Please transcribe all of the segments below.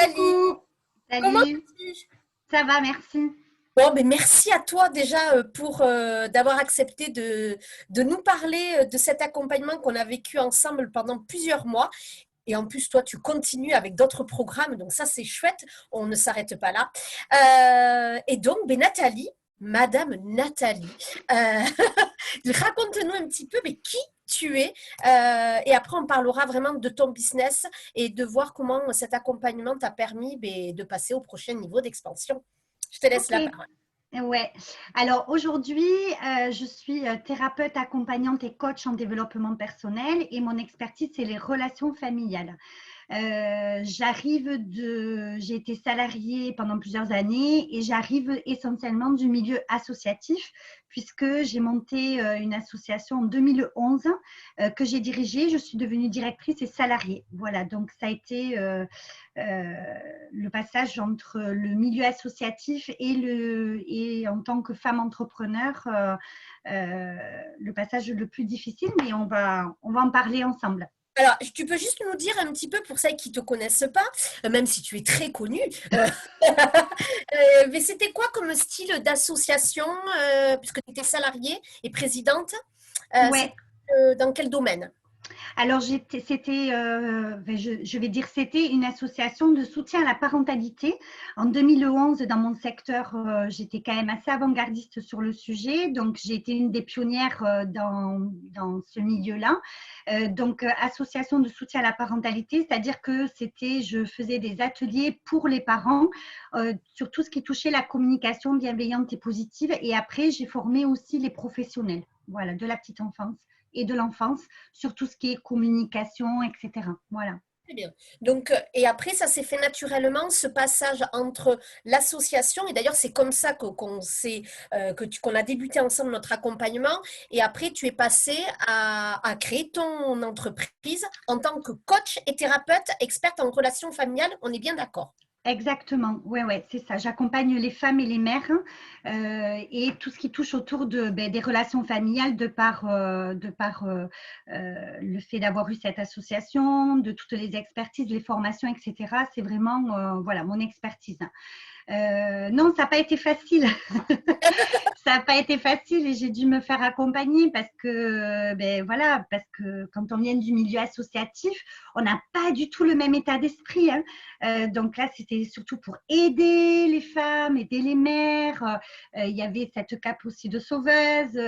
Nathalie, Coucou, comment salut, vas-tu? ça va, merci. Bon, mais merci à toi déjà pour d'avoir accepté de nous parler de cet accompagnement qu'on a vécu ensemble pendant plusieurs mois. Et en plus, toi, tu continues avec d'autres programmes, donc ça, c'est chouette. On ne s'arrête pas là. Et donc, ben, Nathalie, Madame Nathalie, euh, raconte-nous un petit peu mais qui tu es. Et après, on parlera vraiment de ton business et de voir comment cet accompagnement t'a permis ben, de passer au prochain niveau d'expansion. Je te laisse Ok, la parole. ouais. Alors aujourd'hui, je suis thérapeute accompagnante et coach en développement personnel et mon expertise, c'est les relations familiales. J'ai été salariée pendant plusieurs années et j'arrive essentiellement du milieu associatif puisque j'ai monté une association en 2011 que j'ai dirigée. Je suis devenue directrice et salariée. Voilà, donc ça a été le passage entre le milieu associatif et en tant que femme entrepreneur, le passage le plus difficile, mais on va en parler ensemble. Alors, tu peux juste nous dire un petit peu pour celles qui ne te connaissent pas, même si tu es très connue, mais c'était quoi comme style d'association, puisque tu étais salariée et présidente, Ouais. c'était dans quel domaine? Alors, je vais dire, c'était une association de soutien à la parentalité. En 2011, dans mon secteur, j'étais quand même assez avant-gardiste sur le sujet. Donc, j'ai été une des pionnières dans ce milieu-là. Association de soutien à la parentalité, c'est-à-dire que je faisais des ateliers pour les parents sur tout ce qui touchait la communication bienveillante et positive. Et après, j'ai formé aussi les professionnels, voilà, de la petite enfance et de l'enfance sur tout ce qui est communication, etc. Voilà. Très bien. Donc, et après, ça s'est fait naturellement, ce passage entre l'association, et d'ailleurs, c'est comme ça qu'on s'est, qu'on a débuté ensemble notre accompagnement, et après, tu es passé à créer ton entreprise en tant que coach et thérapeute experte en relations familiales. On est bien d'accord. Exactement, ouais, ouais, c'est ça. J'accompagne les femmes et les mères et tout ce qui touche autour des relations familiales de par le fait d'avoir eu cette association, de toutes les expertises, les formations, etc. C'est vraiment voilà mon expertise. Non, ça n'a pas été facile. Ça n'a pas été facile et j'ai dû me faire accompagner parce que, voilà, parce que quand on vient du milieu associatif, on n'a pas du tout le même état d'esprit, hein. Donc là, c'était surtout pour aider les femmes, aider les mères. Il y avait cette cape aussi de sauveuse,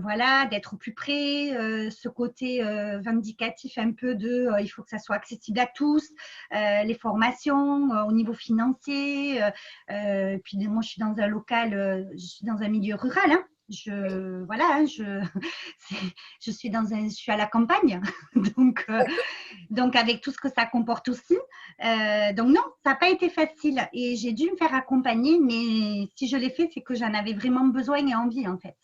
voilà, d'être au plus près, ce côté vindicatif un peu il faut que ça soit accessible à tous, les formations au niveau financier. Puis moi, je suis dans un local, je suis dans un milieu rural, hein. Voilà, hein, je suis à la campagne, donc, euh, donc avec tout ce que ça comporte aussi. Donc non, ça n'a pas été facile et j'ai dû me faire accompagner, mais si je l'ai fait, c'est que j'en avais vraiment besoin et envie en fait.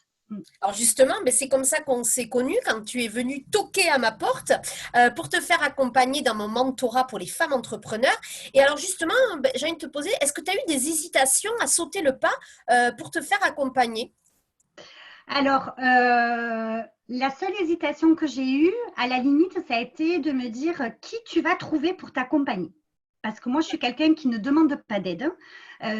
Alors justement, ben c'est comme ça qu'on s'est connus quand tu es venu toquer à ma porte pour te faire accompagner dans mon mentorat pour les femmes entrepreneurs. Et alors justement, ben, j'ai envie de te poser, est-ce que tu as eu des hésitations à sauter le pas pour te faire accompagner? Alors, la seule hésitation que j'ai eue, à la limite, ça a été de me dire qui tu vas trouver pour t'accompagner. Parce que moi, je suis quelqu'un qui ne demande pas d'aide, hein.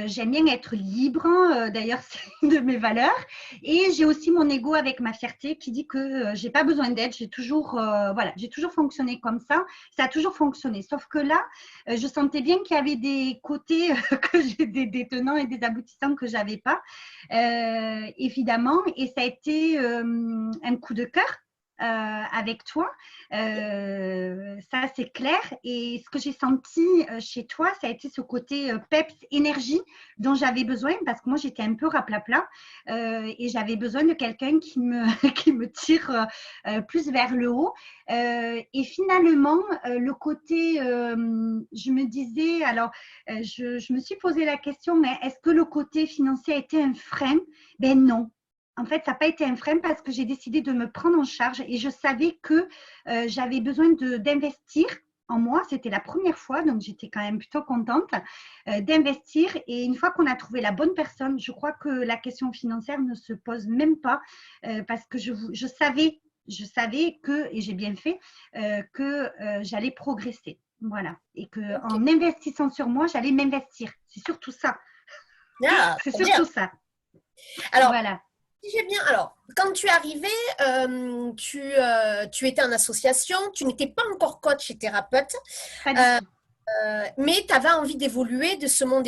J'aime bien être libre, hein. D'ailleurs, c'est une de mes valeurs. Et j'ai aussi mon ego avec ma fierté qui dit que j'ai pas besoin d'aide. Voilà, j'ai toujours fonctionné comme ça. Ça a toujours fonctionné. Sauf que là, je sentais bien qu'il y avait des côtés des tenants et des aboutissants que j'avais pas, évidemment. Et ça a été un coup de cœur avec toi. Ça, c'est clair. Et ce que j'ai senti chez toi, ça a été ce côté peps, énergie dont j'avais besoin parce que moi, j'étais un peu raplapla et j'avais besoin de quelqu'un qui me tire plus vers le haut. Et finalement, le côté, je me disais, alors, je me suis posé la question, mais est-ce que le côté financier a été un frein? Ben non. En fait, ça n'a pas été un frein parce que j'ai décidé de me prendre en charge et je savais que j'avais besoin d'investir en moi. C'était la première fois, donc j'étais quand même plutôt contente d'investir. Et une fois qu'on a trouvé la bonne personne, je crois que la question financière ne se pose même pas parce que je savais que, et j'ai bien fait, que j'allais progresser. Voilà. Et Ok. qu'en investissant sur moi, j'allais m'investir. C'est surtout ça. Ah, C'est trop surtout bien. ça. Alors, Voilà. si j'ai bien. Alors, quand tu es arrivé, tu étais en association, tu n'étais pas encore coach et thérapeute, Pas du euh, tout. mais tu avais envie d'évoluer de ce monde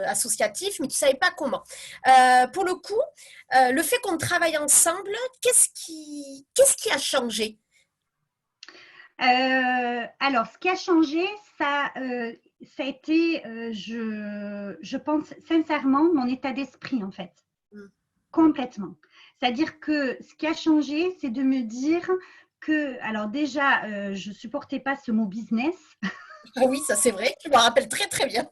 associatif, mais tu ne savais pas comment. Pour le coup, le fait qu'on travaille ensemble, qu'est-ce qui a changé? Alors, ce qui a changé, ça a été, je pense sincèrement, mon état d'esprit, en fait. Mm. Complètement. C'est-à-dire que ce qui a changé, c'est de me dire que, alors déjà, je supportais pas ce mot business. Ah oui, ça c'est vrai, je me rappelle très très bien.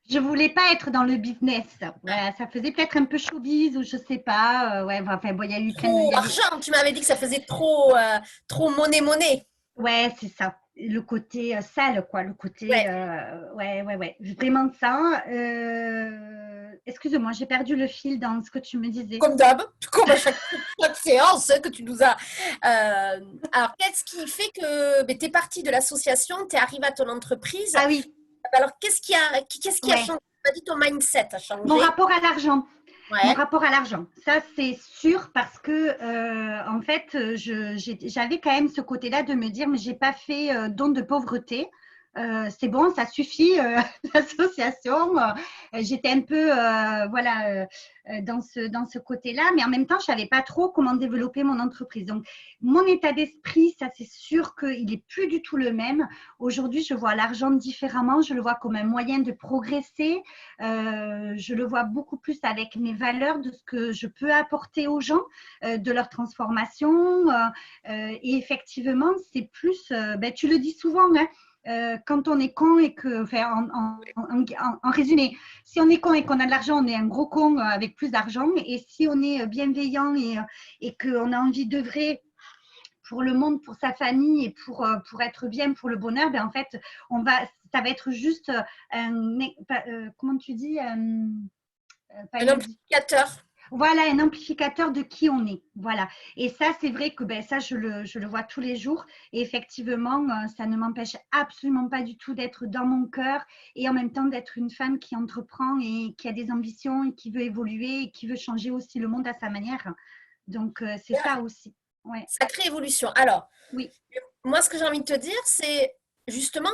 Je voulais pas être dans le business. Voilà, ça faisait peut-être un peu showbiz ou je sais pas. Ouais, enfin, bon, il y a eu plein de, il Trop y avait, argent, tu m'avais dit que ça faisait trop monnaie. ouais, c'est ça. Le côté sale, quoi. Le côté, Ouais, ouais. Vraiment ça. Excuse-moi, j'ai perdu le fil dans ce que tu me disais. comme d'hab, comme à chaque séance que tu nous as. Alors, qu'est-ce qui fait que tu es parti de l'association, tu es arrivé à ton entreprise? Ah oui, Alors, qu'est-ce qui a ouais. changé? Tu m'as dit ton mindset a Mon changé. rapport à l'argent. Mon Ouais. rapport à l'argent, ça c'est sûr parce que en fait, j'avais quand même ce côté-là de me dire, mais j'ai pas fait don de pauvreté. C'est bon, ça suffit, l'association. J'étais un peu, voilà, dans ce côté-là, mais en même temps, je savais pas trop comment développer mon entreprise. Donc, mon état d'esprit, ça c'est sûr qu'il est plus du tout le même. Aujourd'hui, je vois l'argent différemment. Je le vois comme un moyen de progresser. Je le vois beaucoup plus avec mes valeurs, de ce que je peux apporter aux gens, de leur transformation. Et effectivement, c'est plus, tu le dis souvent, hein, quand on est con et que, enfin, en résumé, si on est con et qu'on a de l'argent, on est un gros con avec plus d'argent. Et si on est bienveillant et qu'on a envie d'œuvrer pour le monde, pour sa famille et pour être bien, pour le bonheur, ben en fait, ça va être juste comment tu dis, pas Un un amplificateur. voilà, un amplificateur de qui on est. Voilà. Et ça, c'est vrai que ça, je le vois tous les jours. Et effectivement, ça ne m'empêche absolument pas du tout d'être dans mon cœur et en même temps d'être une femme qui entreprend et qui a des ambitions et qui veut évoluer et qui veut changer aussi le monde à sa manière. Donc, c'est ça aussi. Ouais. Sacrée évolution. Alors, Oui. moi, ce que j'ai envie de te dire, c'est justement,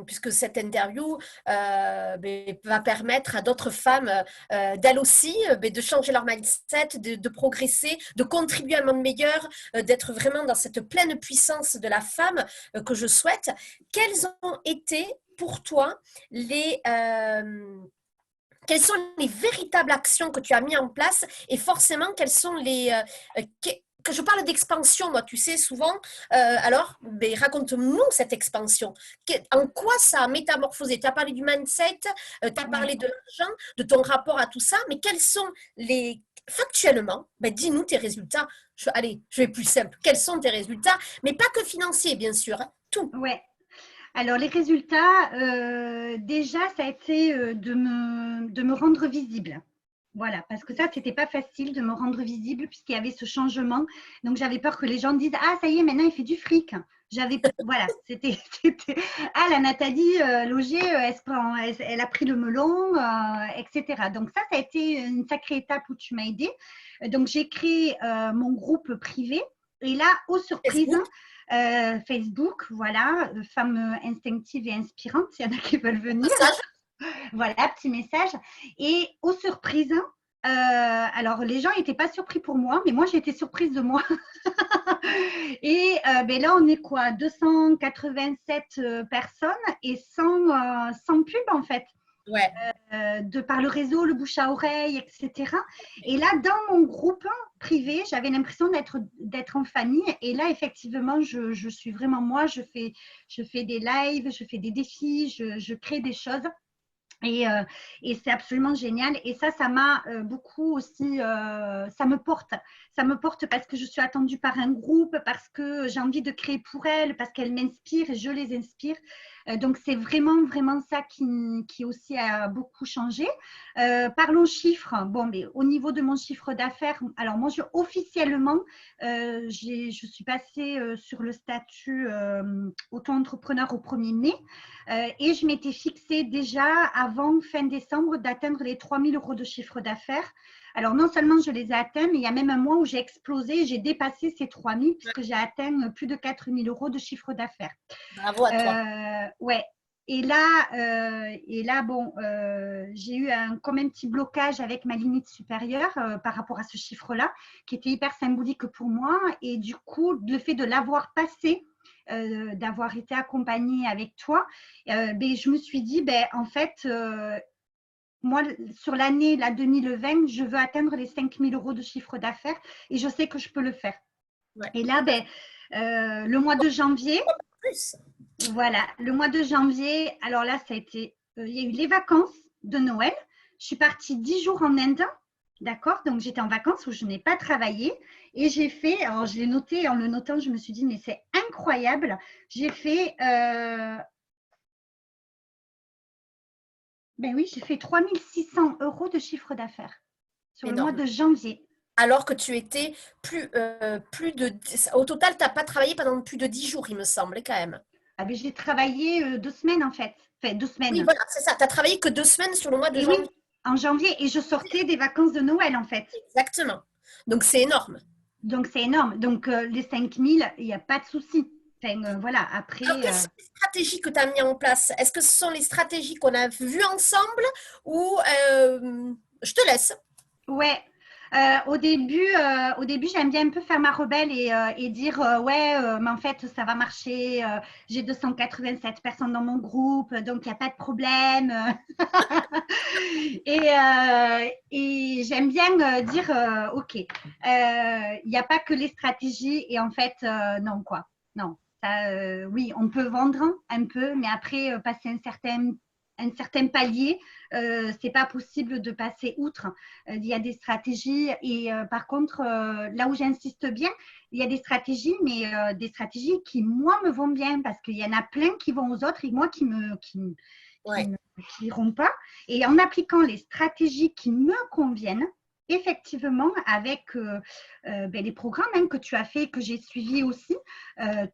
puisque cette interview va permettre à d'autres femmes, d'elles aussi, de changer leur mindset, de progresser, de contribuer à un monde meilleur, d'être vraiment dans cette pleine puissance de la femme que je souhaite. Quelles ont été pour toi quelles sont les véritables actions que tu as mis en place et forcément quelles sont que je parle d'expansion, moi, tu sais, souvent. Alors, raconte-nous cette expansion. En quoi ça a métamorphosé? Tu as parlé du mindset, tu as Ouais. parlé de l'argent, de ton rapport à tout ça, mais quels sont factuellement, dis-nous tes résultats. Allez, je vais plus simple. Quels sont tes résultats? Mais pas que financiers, bien sûr, hein, tout. Ouais. Alors, les résultats, déjà, ça a été de me rendre visible. Voilà, parce que ça, c'était pas facile de me rendre visible puisqu'il y avait ce changement. Donc, j'avais peur que les gens disent, ah, ça y est, maintenant, il fait du fric. Voilà, ah, la Nathalie Loger, elle a pris le melon, etc. Donc, ça a été une sacrée étape où tu m'as aidée. Donc, j'ai créé mon groupe privé. Et là, aux surprises, Facebook, Facebook, voilà, femme instinctive et inspirante, s'il y en a qui veulent venir. passage. Voilà, petit message. Et aux surprises, alors les gens n'étaient pas surpris pour moi, mais moi j'ai été surprise de moi. Et là, on est quoi? 287 personnes et sans pub en fait. Ouais. De par le réseau, le bouche à oreille, etc. Et là, dans mon groupe privé, j'avais l'impression d'être en famille. Et là, effectivement, je suis vraiment moi. Je fais des lives, je fais des défis, je crée des choses. Et c'est absolument génial. Et ça m'a beaucoup aussi, ça me porte. Ça me porte parce que je suis attendue par un groupe, parce que j'ai envie de créer pour elles, parce qu'elles m'inspirent et je les inspire. Donc, c'est vraiment, vraiment ça qui aussi a beaucoup changé. Parlons chiffres. Bon, mais au niveau de mon chiffre d'affaires, alors moi, officiellement, je suis passée sur le statut auto-entrepreneur au 1er mai et je m'étais fixée déjà avant fin décembre d'atteindre les 3 000 euros de chiffre d'affaires. Alors, non seulement je les ai atteints, mais il y a même un mois où j'ai explosé, j'ai dépassé ces 3 000 puisque j'ai atteint plus de 4 000 euros de chiffre d'affaires. Bravo à toi. Ouais. Et là, bon, j'ai eu comme un petit blocage avec ma limite supérieure par rapport à ce chiffre-là, qui était hyper symbolique pour moi. Et du coup, le fait de l'avoir passé, d'avoir été accompagnée avec toi, ben, je me suis dit, ben, en fait, moi, sur l'année 2020, je veux atteindre les 5 000 euros de chiffre d'affaires et je sais que je peux le faire. Ouais. Et là, ben, le mois de janvier, Plus. voilà, le mois de janvier, alors là, ça a été, il y a eu les vacances de Noël. Je suis partie 10 jours en Inde, d'accord? Donc, j'étais en vacances où je n'ai pas travaillé et j'ai fait, alors je l'ai noté, en le notant, je me suis dit, mais c'est incroyable. J'ai fait, ben oui, j'ai fait 3 600 euros de chiffre d'affaires sur le mois Énorme. de janvier. Alors que tu étais plus de… Au total, tu n'as pas travaillé pendant plus de 10 jours, il me semble, quand même. Ah ben, j'ai travaillé 2 semaines en fait, enfin 2 Oui, semaines. voilà, c'est ça. Tu as travaillé que 2 semaines sur le mois de Et oui, janvier. en janvier, et je sortais des vacances de Noël en fait. Exactement. Donc, c'est énorme. Donc, c'est énorme. Donc, les 5 000, il n'y a pas de souci. Enfin, voilà, Alors, après, quelles sont les stratégies que tu as mis en place? Est-ce que ce sont les stratégies qu'on a vues ensemble ou je te laisse? ouais. Au début, j'aime bien un peu faire ma rebelle et dire ouais, mais en fait, ça va marcher. J'ai 287 personnes dans mon groupe, donc il n'y a pas de problème. Et j'aime bien dire ok, il n'y a pas que les stratégies et en fait, non, quoi. Non. Ça, oui, on peut vendre un peu, mais après, passer un certain palier, c'est pas possible de passer outre. Il y a des stratégies et par contre, là où j'insiste bien, il y a des stratégies, mais des stratégies qui, moi, me vont bien parce qu'il y en a plein qui vont aux autres et moi Ouais. qui n'iront pas. Et en appliquant les stratégies qui me conviennent, effectivement, avec ben, les programmes que tu as fait, que j'ai suivis aussi,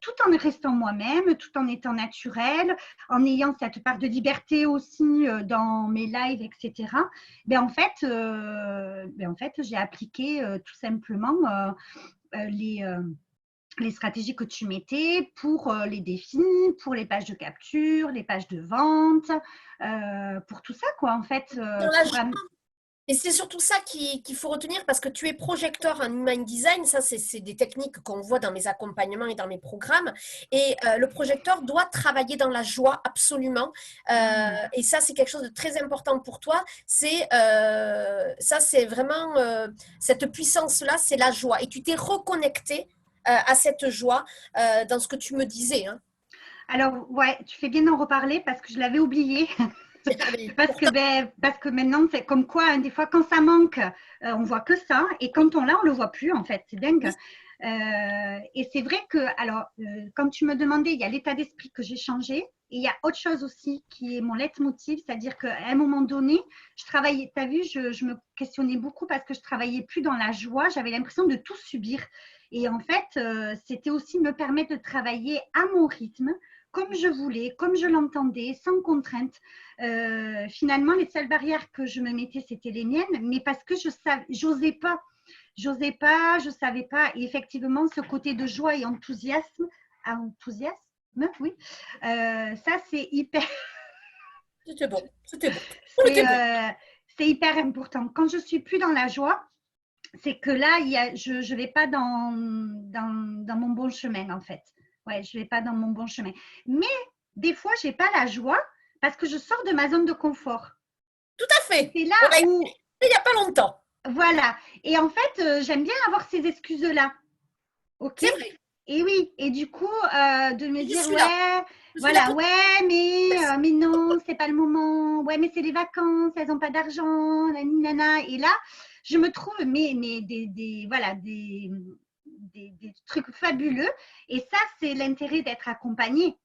tout en restant moi-même, tout en étant naturelle, en ayant cette part de liberté aussi dans mes lives, etc. Ben, en fait, j'ai appliqué tout simplement les stratégies que tu mettais pour les défis, pour les pages de capture, les pages de vente, pour tout ça, quoi, en fait, Dans la pour Et c'est surtout ça qu'il faut retenir parce que tu es projecteur en human design. Ça, c'est des techniques qu'on voit dans mes accompagnements et dans mes programmes. Et le projecteur doit travailler dans la joie absolument. Et ça, c'est quelque chose de très important pour toi. Ça, c'est vraiment cette puissance-là, c'est la joie. Et tu t'es reconnecté à cette joie dans ce que tu me disais. Hein. Alors, ouais, tu fais bien d'en reparler parce que je l'avais oublié. Parce que maintenant, c'est comme quoi, hein, des fois, quand ça manque, on voit que ça. Et quand on l'a, on le voit plus, en fait. C'est dingue. Et c'est vrai que, alors, comme tu me demandais, il y a l'état d'esprit que j'ai changé. Et il y a autre chose aussi qui est mon leitmotiv, c'est-à-dire qu'à un moment donné, je travaillais, tu as vu, je me questionnais beaucoup parce que je travaillais plus dans la joie. J'avais l'impression de tout subir. Et en fait, c'était aussi me permettre de travailler à mon rythme, comme je voulais, comme je l'entendais, sans contrainte. Finalement, les seules barrières que je me mettais, c'était les miennes, mais parce que j'osais pas. J'osais pas, je savais pas. Et effectivement, ce côté de joie et enthousiasme, oui, ça c'est hyper, C'était bon. C'était bon. On c'est, était bon. c'est hyper important. Quand je suis plus dans la joie, c'est que là, je vais pas dans mon bon chemin en fait. Ouais, je vais pas dans mon bon chemin. Mais des fois, j'ai pas la joie parce que je sors de ma zone de confort. Tout à Et fait. c'est là On a où, il n'y a pas longtemps. voilà. Et en fait, j'aime bien avoir ces excuses-là. OK? C'est vrai. Et oui. Et du coup, de me Et je dire, suis là. ouais, Je suis là voilà, pour ouais, mais non, c'est pas le moment. Ouais, mais c'est les vacances, elles n'ont pas d'argent, nana. Et là, je me trouve, mais voilà, des trucs fabuleux. Et ça, c'est l'intérêt d'être accompagné.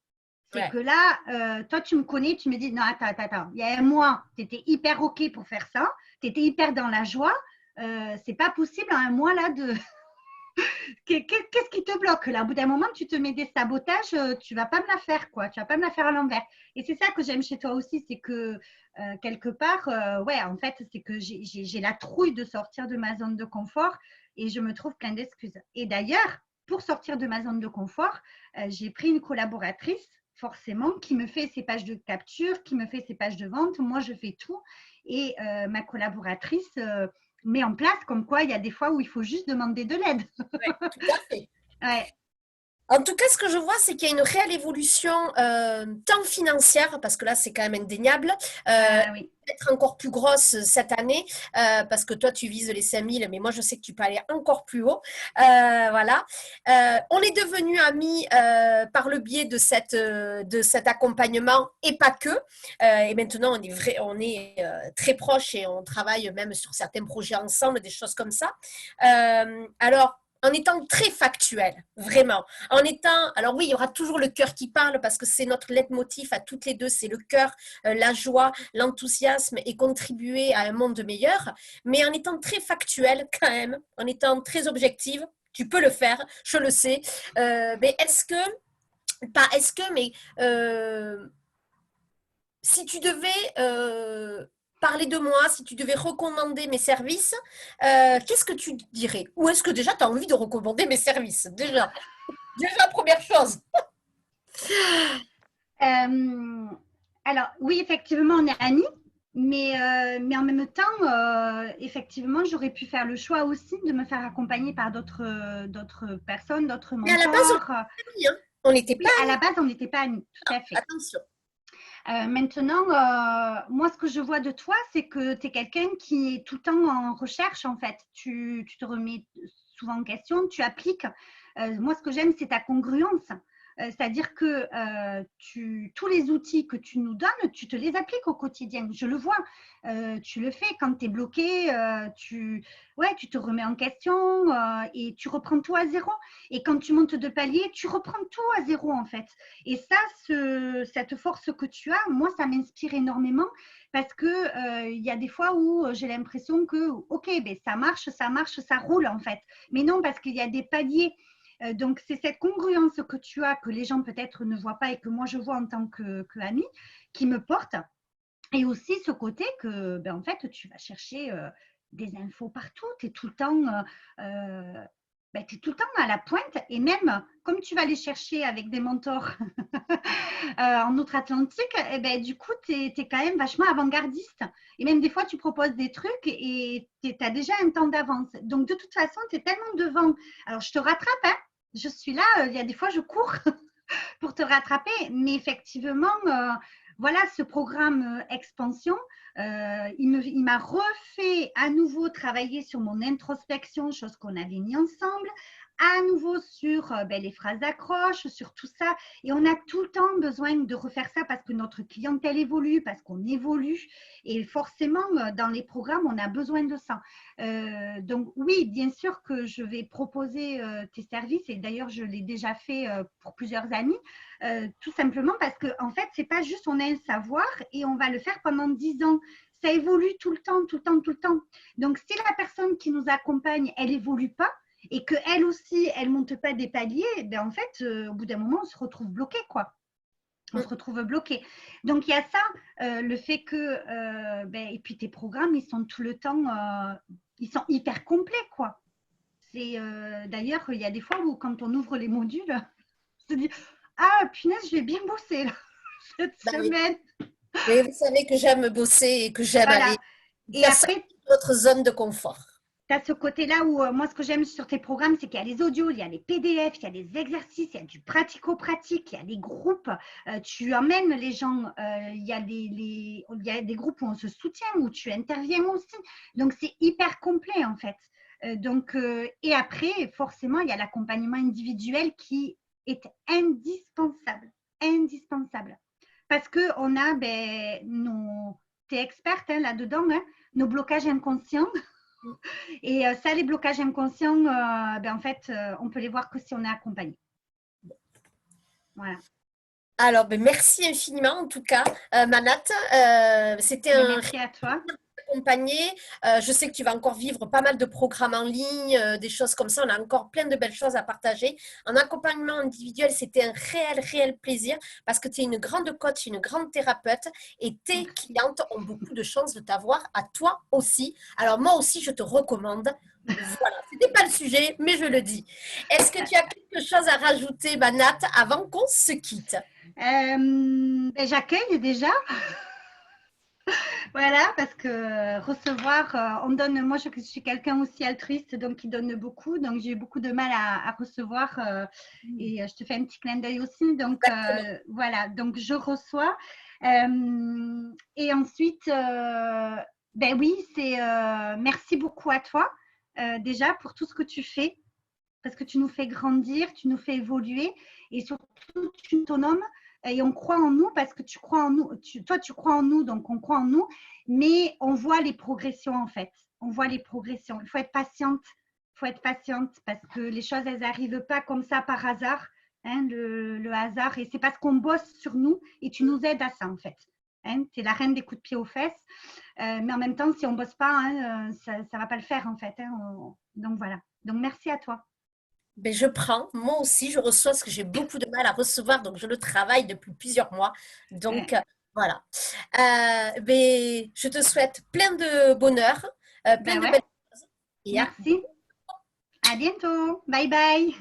C'est Ouais. que là, toi, tu me connais, tu me dis, non, attends. Il y a un mois, tu étais hyper OK pour faire ça. Tu étais hyper dans la joie. C'est pas possible, un mois là, de… Qu'est-ce qui te bloque là? Au bout d'un moment, tu te mets des sabotages, tu vas pas me la faire, quoi. Tu vas pas me la faire à l'envers. Et c'est ça que j'aime chez toi aussi, c'est que quelque part, ouais, en fait, c'est que j'ai la trouille de sortir de ma zone de confort et je me trouve plein d'excuses. Et d'ailleurs, pour sortir de ma zone de confort, j'ai pris une collaboratrice, forcément, qui me fait ses pages de capture, qui me fait ses pages de vente. Moi, je fais tout. Et ma collaboratrice met en place comme quoi il y a des fois où il faut juste demander de l'aide. Ouais, tout à fait. Ouais. En tout cas, ce que je vois, c'est qu'il y a une réelle évolution, tant financière, parce que là, c'est quand même indéniable, Oui. peut-être encore plus grosse cette année, parce que toi, tu vises les 5 000, mais moi, je sais que tu peux aller encore plus haut. Voilà. On est devenus amis par le biais de cet accompagnement et pas que. Et maintenant, on est très proches et on travaille même sur certains projets ensemble, des choses comme ça. Alors, en étant très factuel, vraiment. En étant, alors oui, il y aura toujours le cœur qui parle parce que c'est notre leitmotiv à toutes les deux, c'est le cœur, la joie, l'enthousiasme et contribuer à un monde meilleur. Mais en étant très factuel quand même, en étant très objective, tu peux le faire, je le sais. Mais mais si tu devais parler de moi, si tu devais recommander mes services, qu'est-ce que tu dirais? Ou est-ce que déjà tu as envie de recommander mes services? Déjà, première chose. Euh, alors, oui, effectivement, on est amis, mais en même temps, effectivement, j'aurais pu faire le choix aussi de me faire accompagner par d'autres personnes, d'autres Mais à la base, on mentors. n'était pas amis, hein. On n'était Oui, pas à la amis. base, on n'était pas amis, tout Non, à fait. attention. Maintenant, moi, ce que je vois de toi, c'est que tu es quelqu'un qui est tout le temps en recherche, en fait. Tu te remets souvent en question, tu appliques. Moi, ce que j'aime, c'est ta congruence. C'est-à-dire que tous les outils que tu nous donnes, tu te les appliques au quotidien. Je le vois. Tu le fais quand tu es bloqué, ouais, tu te remets en question et tu reprends tout à zéro. Et quand tu montes de palier, tu reprends tout à zéro, en fait. Et ça, cette force que tu as, moi, ça m'inspire énormément parce que il y a des fois où j'ai l'impression que, ok, ben, ça marche, ça roule en fait. Mais non, parce qu'il y a des paliers. Donc, c'est cette congruence que tu as, que les gens peut-être ne voient pas et que moi je vois en tant que amie, qui me porte. Et aussi ce côté que, ben, en fait, tu vas chercher des infos partout. Tu es tout le temps ben, tu es tout le temps à la pointe et même comme tu vas les chercher avec des mentors en outre-Atlantique, eh ben, du coup, tu es quand même vachement avant-gardiste. Et même des fois, tu proposes des trucs et tu as déjà un temps d'avance. Donc, de toute façon, tu es tellement devant. Alors, je te rattrape, hein. Je suis là, il y a des fois, je cours pour te rattraper. Mais effectivement, voilà, ce programme expansion, il m'a refait à nouveau travailler sur mon introspection, chose qu'on avait mis ensemble, à nouveau sur ben, les phrases d'accroche, sur tout ça. Et on a tout le temps besoin de refaire ça parce que notre clientèle évolue, parce qu'on évolue. Et forcément, dans les programmes, on a besoin de ça. Donc oui, bien sûr que je vais proposer tes services et d'ailleurs, je l'ai déjà fait pour plusieurs amis. Tout simplement parce que en fait, c'est pas juste on a un savoir et on va le faire pendant 10 ans. Ça évolue tout le temps, tout le temps, tout le temps. Donc, si la personne qui nous accompagne, elle évolue pas et que elle aussi, elle monte pas des paliers, ben en fait, au bout d'un moment, on se retrouve bloqué, quoi. On se retrouve bloqué. Donc, il y a ça, le fait que, ben, et puis tes programmes, ils sont tout le temps, ils sont hyper complets, quoi. C'est d'ailleurs, il y a des fois où quand on ouvre les modules, on se dit ah, punaise, je vais bien bosser là, cette Bah oui. semaine. Mais vous savez que j'aime bosser et que j'aime aller Voilà. Et faire sortir après, votre zone de confort. tu as ce côté-là où moi, ce que j'aime sur tes programmes, c'est qu'il y a les audios, il y a les PDF, il y a des exercices, il y a du pratico-pratique, il y a des groupes. Tu emmènes les gens, il y a il y a des groupes où on se soutient, où tu interviens aussi. Donc, c'est hyper complet en fait. Et après, forcément, il y a l'accompagnement individuel qui est indispensable. Indispensable. Parce qu'on a tu es experte hein, là-dedans, hein, nos blocages inconscients. Et ça, les blocages inconscients, ben, en fait, on peut les voir que si on est accompagné. Voilà. Alors, ben, merci infiniment en tout cas, Manat. C'était Mais un merci à toi. accompagné. Je sais que tu vas encore vivre pas mal de programmes en ligne, des choses comme ça. On a encore plein de belles choses à partager. En accompagnement individuel, c'était un réel, réel plaisir parce que tu es une grande coach, une grande thérapeute et tes Merci. clientes ont beaucoup de chances de t'avoir à toi aussi. Alors, moi aussi, je te recommande. Voilà, ce n'était pas le sujet, mais je le dis. Est-ce que tu as quelque chose à rajouter, Manat, avant qu'on se quitte? Ben, j'accueille déjà. Voilà, parce que recevoir, on donne, moi je suis quelqu'un aussi altruiste, donc qui donne beaucoup, donc j'ai eu beaucoup de mal à recevoir et je te fais un petit clin d'œil aussi, donc Exactement. voilà, donc je reçois. Et ensuite, ben oui, c'est merci beaucoup à toi déjà pour tout ce que tu fais, parce que tu nous fais grandir, tu nous fais évoluer et surtout tu nous autonomes et on croit en nous parce que tu crois en nous. Toi, tu crois en nous, donc on croit en nous, mais on voit les progressions en fait. On voit les progressions. Il faut être patiente. Il faut être patiente parce que les choses, elles n'arrivent pas comme ça par hasard. Hein, le hasard, et c'est parce qu'on bosse sur nous et tu nous aides à ça en fait. Hein, tu es la reine des coups de pied aux fesses, mais en même temps, si on ne bosse pas, hein, ça ne va pas le faire en fait. Hein, donc voilà. Donc merci à toi. Ben, je prends, moi aussi, je reçois parce que j'ai beaucoup de mal à recevoir, donc je le travaille depuis plusieurs mois. Donc, voilà. Ben, je te souhaite plein de bonheur, plein Ben de ouais, belles choses. Et à merci. À bientôt. Bye bye.